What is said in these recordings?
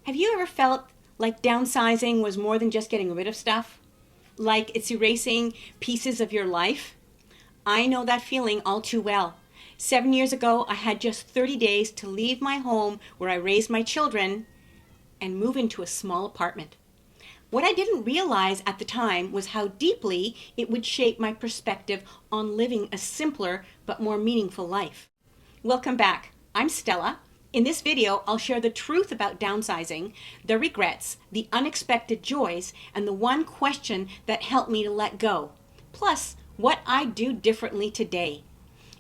Have you ever felt like downsizing was more than just getting rid of stuff? Like it's erasing pieces of your life? I know that feeling all too well. 7 years ago, I had just 30 days to leave my home where I raised my children and move into a small apartment. What I didn't realize at the time was how deeply it would shape my perspective on living a simpler but more meaningful life. Welcome back. I'm Stella. In this video, I'll share the truth about downsizing, the regrets, the unexpected joys, and the one question that helped me to let go. Plus, what I do differently today.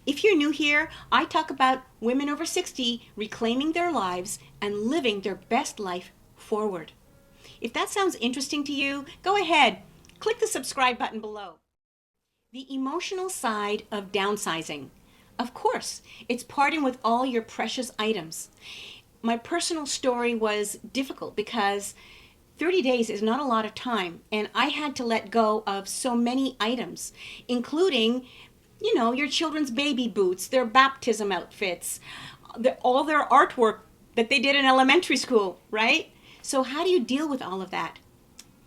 If you're new here, I talk about women over 60 reclaiming their lives and living their best life forward. If that sounds interesting to you, go ahead, click the subscribe button below. The emotional side of downsizing. Of course, it's parting with all your precious items. My personal story was difficult because 30 days is not a lot of time, and I had to let go of so many items, including, your children's baby boots, their baptism outfits, all their artwork that they did in elementary school, right? So how do you deal with all of that?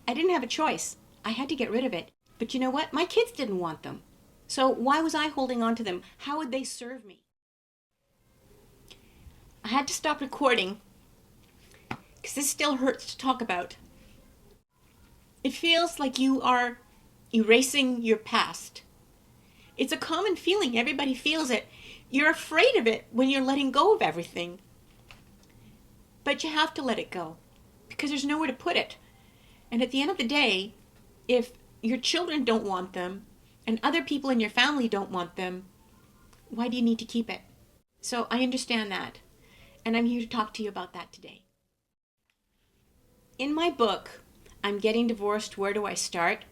I didn't have a choice. I had to get rid of it. But you know what? My kids didn't want them. So why was I holding on to them? How would they serve me? I had to stop recording because this still hurts to talk about. It feels like you are erasing your past. It's a common feeling. Everybody feels it. You're afraid of it when you're letting go of everything. But you have to let it go because there's nowhere to put it. And at the end of the day, if your children don't want them and other people in your family don't want them, why do you need to keep it? So I understand that. And I'm here to talk to you about that today. In my book, I'm Getting Divorced, Where Do I Start?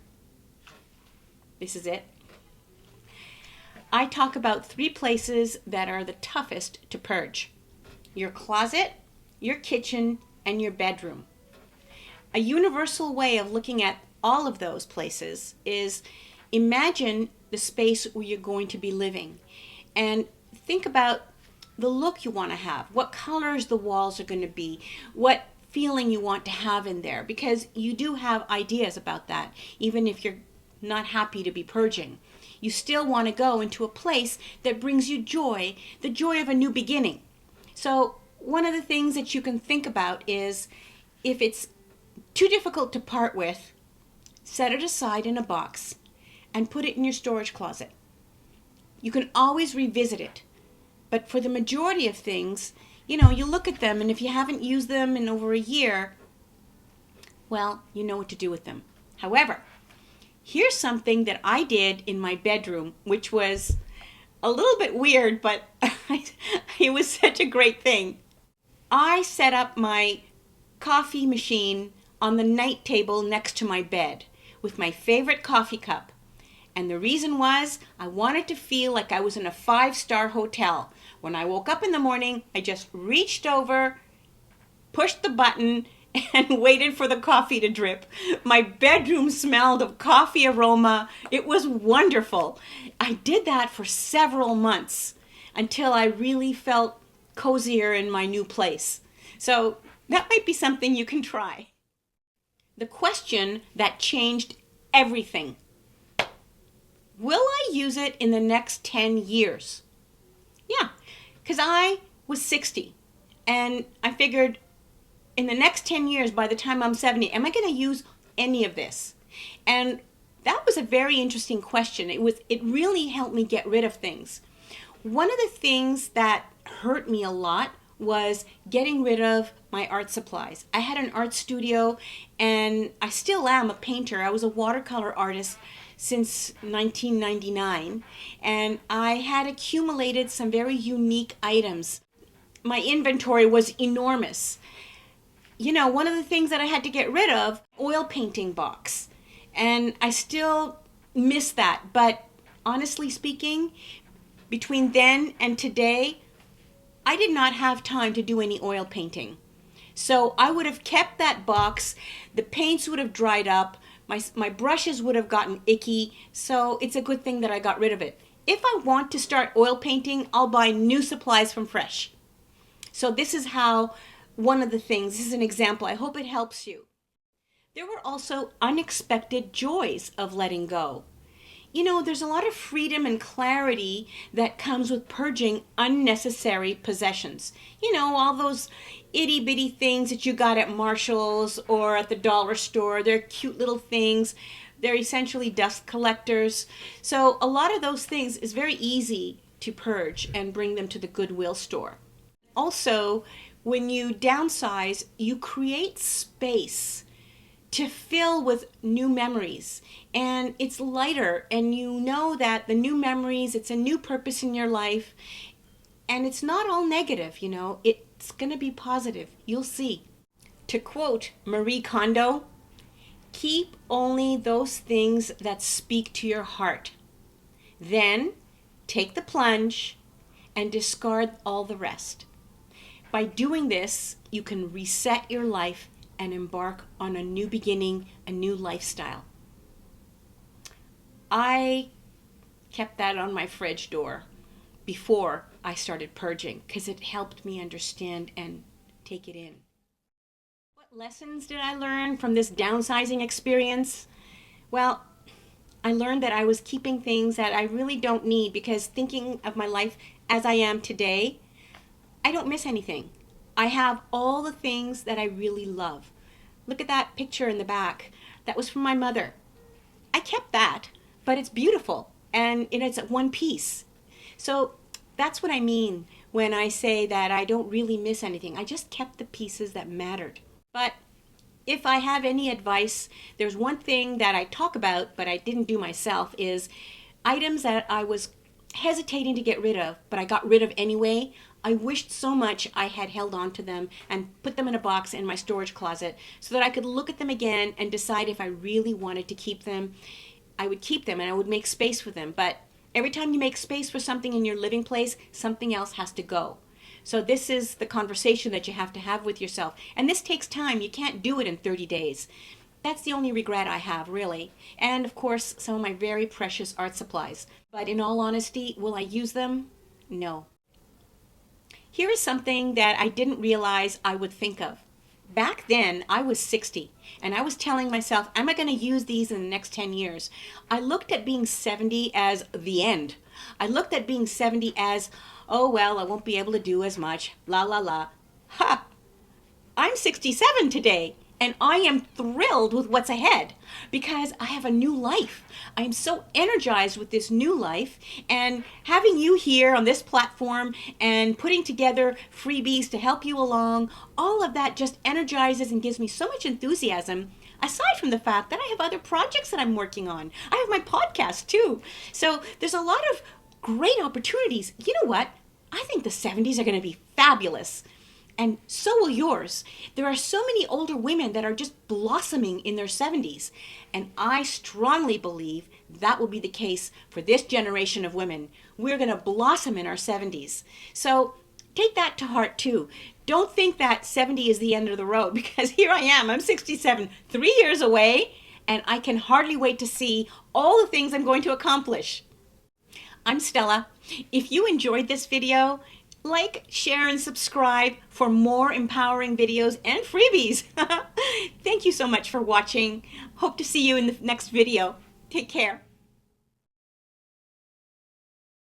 This is it. I talk about 3 places that are the toughest to purge. Your closet, your kitchen, and your bedroom. A universal way of looking at all of those places is imagine the space where you're going to be living and think about the look you want to have, what colors the walls are going to be, what feeling you want to have in there, because you do have ideas about that, even if you're not happy to be purging. You still want to go into a place that brings you joy, the joy of a new beginning. So one of the things that you can think about is if it's too difficult to part with, set it aside in a box and put it in your storage closet. You can always revisit it. But for the majority of things, you look at them, and if you haven't used them in over a year, well, you know what to do with them. However, here's something that I did in my bedroom, which was a little bit weird, but it was such a great thing. I set up my coffee machine on the night table next to my bed with my favorite coffee cup. And the reason was I wanted to feel like I was in a 5-star hotel. When I woke up in the morning, I just reached over, pushed the button, and waited for the coffee to drip. My bedroom smelled of coffee aroma. It was wonderful. I did that for several months until I really felt cozier in my new place. So that might be something you can try. The question that changed everything. Will I use it in the next 10 years? Yeah, because I was 60 and I figured in the next 10 years, by the time I'm 70, am I going to use any of this? And that was a very interesting question. It really helped me get rid of things. One of the things that hurt me a lot was getting rid of my art supplies. I had an art studio and I still am a painter. I was a watercolor artist since 1999, and I had accumulated some very unique items. My inventory was enormous. One of the things that I had to get rid of, oil painting box, and I still miss that. But honestly speaking, between then and today, I did not have time to do any oil painting. So I would have kept that box, the paints would have dried up, my brushes would have gotten icky, so it's a good thing that I got rid of it. If I want to start oil painting, I'll buy new supplies from Fresh. So this is how one of the things. This is an example. I hope it helps you. There were also unexpected joys of letting go. You know, there's a lot of freedom and clarity that comes with purging unnecessary possessions. You know, all those itty bitty things that you got at Marshall's or at the dollar store. They're cute little things. They're essentially dust collectors. So a lot of those things is very easy to purge and bring them to the Goodwill store. Also, when you downsize, you create space to fill with new memories, and it's lighter, and you know that the new memories, it's a new purpose in your life, and it's not all negative, you know, it's going to be positive. You'll see. To quote Marie Kondo, keep only those things that speak to your heart. Then take the plunge and discard all the rest. By doing this, you can reset your life and embark on a new beginning, a new lifestyle. I kept that on my fridge door before I started purging because it helped me understand and take it in. What lessons did I learn from this downsizing experience? Well, I learned that I was keeping things that I really don't need because thinking of my life as I am today, I don't miss anything. I have all the things that I really love. Look at that picture in the back. That was from my mother. I kept that, but it's beautiful and it's one piece. So that's what I mean when I say that I don't really miss anything. I just kept the pieces that mattered. But if I have any advice, there's one thing that I talk about, but I didn't do myself, is items that I was hesitating to get rid of, but I got rid of anyway. I wished so much I had held on to them and put them in a box in my storage closet so that I could look at them again and decide if I really wanted to keep them. I would keep them and I would make space for them. But every time you make space for something in your living place, something else has to go. So this is the conversation that you have to have with yourself. And this takes time. You can't do it in 30 days. That's the only regret I have, really. And of course, some of my very precious art supplies. But in all honesty, will I use them? No. Here is something that I didn't realize I would think of. Back then, I was 60, and I was telling myself, am I going to use these in the next 10 years? I looked at being 70 as the end. I looked at being 70 as, oh, well, I won't be able to do as much, la, la, la. Ha! I'm 67 today, and I am thrilled with what's ahead because I have a new life. I am so energized with this new life, and having you here on this platform and putting together freebies to help you along, all of that just energizes and gives me so much enthusiasm, aside from the fact that I have other projects that I'm working on. I have my podcast too. So there's a lot of great opportunities. You know what? I think the 70s are going to be fabulous. And so will yours. There are so many older women that are just blossoming in their 70s. And I strongly believe that will be the case for this generation of women. We're going to blossom in our 70s. So take that to heart too. Don't think that 70 is the end of the road, because here I am. I'm 67, 3 years away, and I can hardly wait to see all the things I'm going to accomplish. I'm Stella. If you enjoyed this video, like, share, and subscribe for more empowering videos and freebies. Thank you so much for watching. Hope to see you in the next video. Take care.